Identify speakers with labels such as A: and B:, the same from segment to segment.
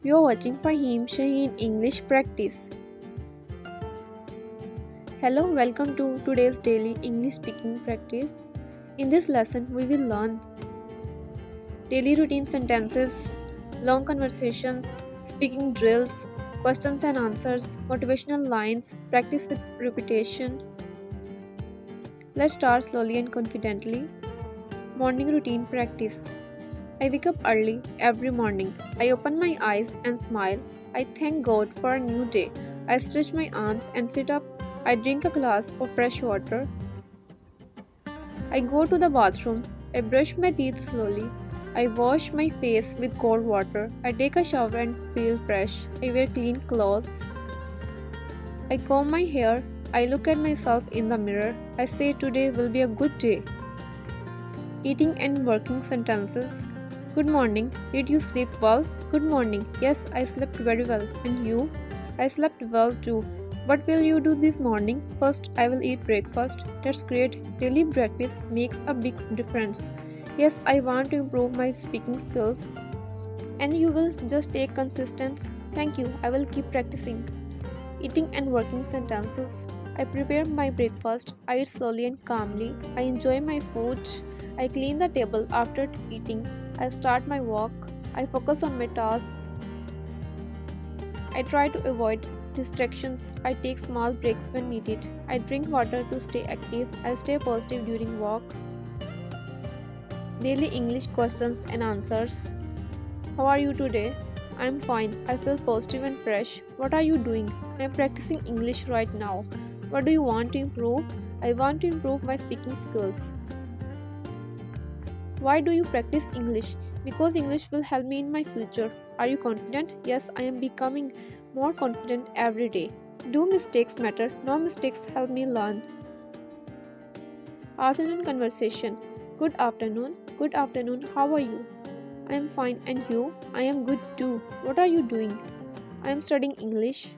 A: You're watching Faheem Shaheen English Practice. Hello, welcome to today's daily English speaking practice. In this lesson, we will learn daily routine sentences, long conversations, speaking drills, questions and answers, motivational lines, practice with repetition. Let's start slowly and confidently. Morning routine practice. I wake up early every morning. I open my eyes and smile. I thank God for a new day. I stretch my arms and sit up. I drink a glass of fresh water. I go to the bathroom. I brush my teeth slowly. I wash my face with cold water. I take a shower and feel fresh. I wear clean clothes. I comb my hair. I look at myself in the mirror. I say today will be a good day. Eating and working sentences. Good morning. Did you sleep well? Good morning. Yes, I slept very well. And you? I slept well too. What will you do this morning? First, I will eat breakfast. That's great. Daily practice makes a big difference. Yes, I want to improve my speaking skills. And you will just take consistency. Thank you. I will keep practicing. Eating and working sentences. I prepare my breakfast. I eat slowly and calmly. I enjoy my food. I clean the table after eating. I start my walk. I focus on my tasks. I try to avoid distractions. I take small breaks when needed. I drink water to stay active. I stay positive during walk. Daily English questions and answers. How are you today? I'm fine. I feel positive and fresh. What are you doing? I'm practicing English right now. What do you want to improve? I want to improve my speaking skills. Why do you practice English? Because English will help me in my future. Are you confident? Yes, I am becoming more confident every day. Do mistakes matter? No mistakes help me learn. Afternoon conversation. Good afternoon. Good afternoon. How are you? I am fine, and you? I am good too. What are you doing? I am studying English.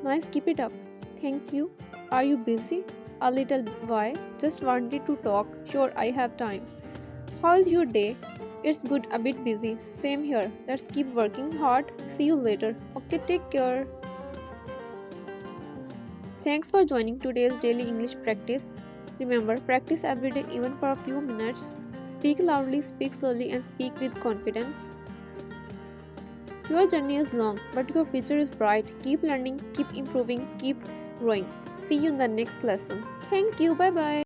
A: Nice, keep it up. Thank you. Are you busy? A little. Why? Just wanted to talk. Sure, I have time. How is your day? It's good, a bit busy. Same here. Let's keep working hard. See you later. Okay, take care. Thanks for joining today's daily English practice. Remember, practice every day, even for a few minutes. Speak loudly, speak slowly, and speak with confidence. Your journey is long, but your future is bright. Keep learning, keep improving, keep growing. See you in the next lesson. Thank you. Bye bye.